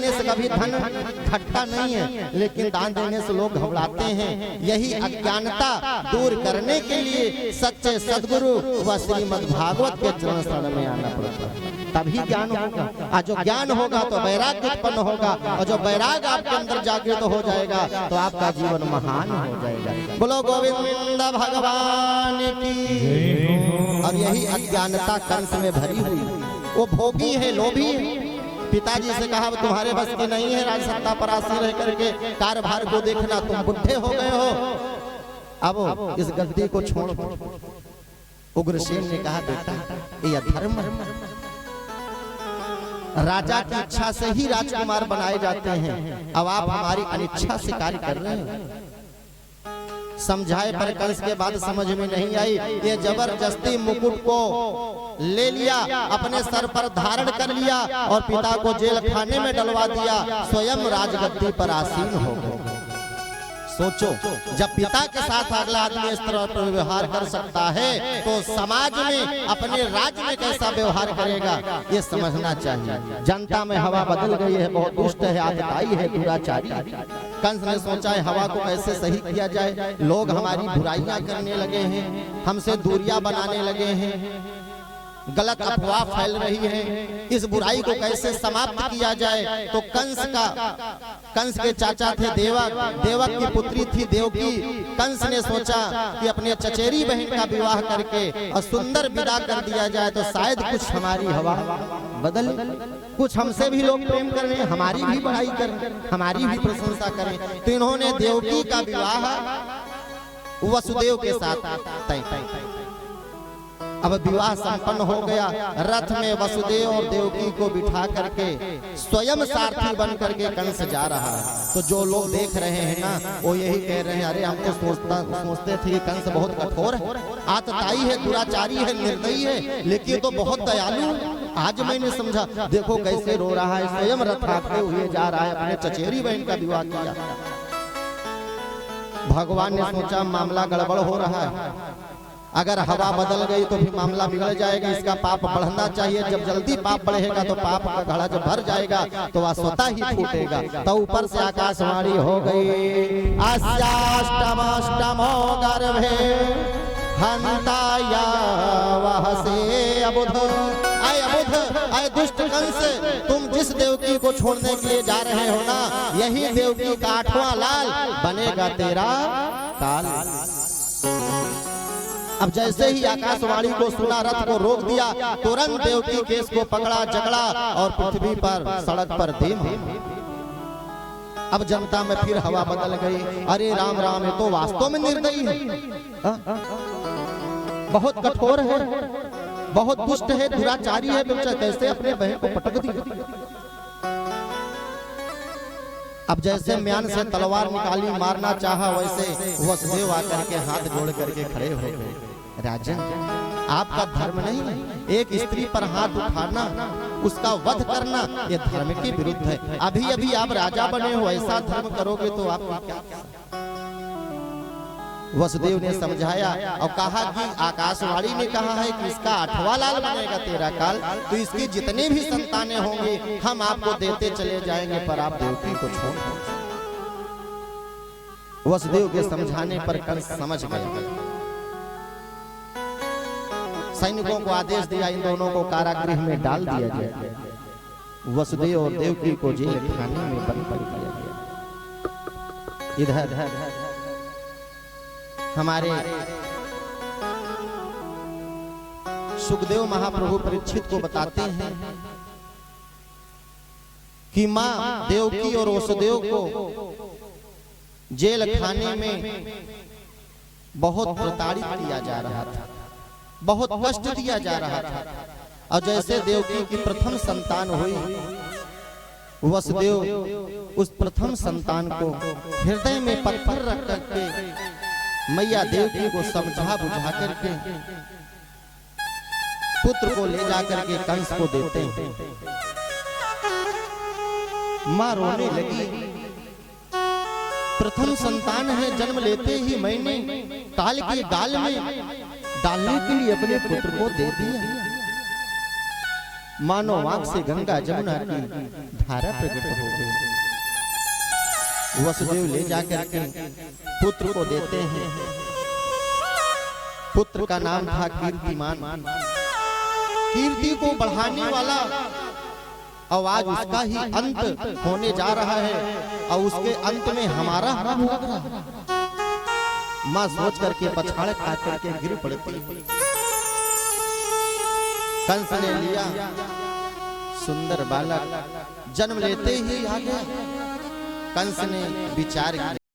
देने से कभी धन घटता नहीं है, लेकिन दान देने से लोग घबराते हैं। यही अज्ञानता दूर करने के लिए सच्चे सद्गुरु व श्रीमद् भागवत के चरण शरण में आना पड़ता है, तभी ज्ञान होगा। और जो ज्ञान होगा तो वैराग्य उत्पन्न होगा, और जो वैराग्य आपके अंदर जागृत हो जाएगा तो आपका जीवन महान हो जाएगा। बोलो गोविंद भगवान की। और यही अज्ञानता कंस में भरी हुई, वो भोगी है, लोभी है। पिताजी से कहा तुम्हारे बस की नहीं है राज सत्ता पर आसीन रह करके कारभार को देखना, तुम बुढ़े हो गए हो, अब इस गद्दी को छोड़। उग्रसेन ने कहा बेटा ये अधर्म है, राजा की इच्छा से ही राजकुमार बनाए जाते हैं, अब आप हमारी अनिच्छा से कार्य कर रहे हैं। समझाए पर कंस के बाद समझ में नहीं आई, ये जबरदस्ती मुकुट को ले लिया, अपने सर पर धारण कर लिया और पिता को जेल खाने में डलवा दिया, स्वयं राजगद्दी पर आसीन हो गए। सोचो, जब पिता के साथ अगला आदमी इस तरह पर व्यवहार कर सकता है तो समाज में, अपने राज्य में कैसा व्यवहार करेगा, ये समझना चाहिए। जनता में हवा बदल गई है, बहुत दुष्ट है, आतताई है, दुराचारी। कंस ने सोचा है हवा को कैसे सही किया जाए, लोग हमारी बुराइयां करने लगे हैं, हमसे दूरियां बनाने लगे हैं, गलत अफवाह फैल रही है, इस बुराई को कैसे समाप्त किया जाए। तो कंस के चाचा थे देवक, देवक की पुत्री थी देवकी। कंस ने सोचा कि अपने चचेरी बहन का विवाह करके और सुंदर विदा कर दिया जाए तो शायद कुछ हमारी हवा बदल, कुछ हमसे भी लोग प्रेम करें, हमारी भी बड़ाई करें, हमारी भी प्रशंसा करें। तो इन्होंने देवकी का विवाह वसुदेव के साथ तय किया। अब विवाह संपन्न हो गया, रथ में वसुदेव और देवकी को बिठा करके स्वयं सारथी बन करके कंस जा रहा है। तो जो लोग देख रहे हैं ना, वो यही कह रहे हैं, अरे हम तो सोचते थे कि कंस बहुत कठोर है, आतताई है, दुराचारी है, निर्दयी है, लेकिन तो बहुत दयालु। आज मैंने समझा, देखो कैसे रो रहा है, स्वयं रथ हाँकते हुए जा रहा है, अपने चचेरी बहन का विवाह किया। भगवान ने सोचा मामला गड़बड़ हो रहा है, अगर हवा बदल गई तो भी मामला बिगड़ जाएगा, इसका पाप बढ़ना चाहिए। जब जल्दी पाप बढ़ेगा तो पाप का घड़ा जब भर जाएगा तो वह स्वतः ही फूटेगा। तो ऊपर से आकाशवाणी हो गई, अस्याष्टमष्टमो गर्भे हंताया वहसे अबुध। आए अबुध, आए दुष्ट कंस, तुम जिस देवकी को छोड़ने के लिए जा रहे हो ना, यही देवकी का 8वां लाल बनेगा तेरा काल। अब जैसे ही आकाशवाणी को सुना, रथ को रोक दिया, तुरंत देवकी केस को पकड़ा, जगड़ा और पृथ्वी पर सड़क पर दे। अब जनता में फिर हवा बदल गई, अरे राम राम, ये तो वास्तव में निर्दयी है, बहुत कठोर है, बहुत दुष्ट है, दुराचारी है, कैसे अपने बहन को पटक दिया। अब जैसे म्यान से तलवार निकाली, मारना चाहा, वैसे वसुदेव आकर के हाथ जोड़ करके खड़े हो गए। राजन, आपका धर्म नहीं है, एक स्त्री पर हाथ उठाना, उसका वध करना, ये धर्म के विरुद्ध है। अभी अभी आप राजा बने हो, ऐसा धर्म करोगे तो आप क्या। वसुदेव ने समझाया और कहा कि आकाशवाणी ने कहा है कि इसका 8वां लाल बनेगा तेरा काल, तो इसकी जितनी भी संतानें होंगी हम आपको देते चले जाएंगे, पर आप देवकी को छोड़। वसुदेव के समझाने पर कंस समझ गए। सैनिकों को आदेश दिया, इन दोनों को कारागृह में डाल दिया गया। वसुदेव और देवकी को जेल खाने में बंद कर दिया गया। इधर हमारे सुखदेव महाप्रभु परीक्षित को बताते हैं कि मां देवकी और वसुदेव को जेल खाने में बहुत प्रताड़ित किया जा रहा था, बहुत कष्ट दिया जा रहा था। और जैसे देवकी की प्रथम संतान हुई, वसुदेव उस प्रथम संतान को हृदय में पत्थर रख करके मैया देवकी को समझा बुझा करके पुत्र को ले जाकर के कंस को देते हैं। मां रोने लगी, प्रथम संतान है, जन्म लेते ही मैंने काल के गाल में डालने के लिए अपने पुत्र को दे दिया। मानो आंख से गंगा जमुना की धारा प्रकट हो गई। वसुदेव ले जाकर के पुत्र को देते हैं। पुत्र का नाम था कीर्तिमान। कीर्ति को बढ़ाने वाला और आज उसका ही अंत होने जा रहा है और उसके अंत में हमारा होगा। मां सोच करके पछाड़ खा करके गिर पड़ती। कंस ने लिया सुंदर बालक, जन्म लेते ही आ गया। कंस ने विचार किया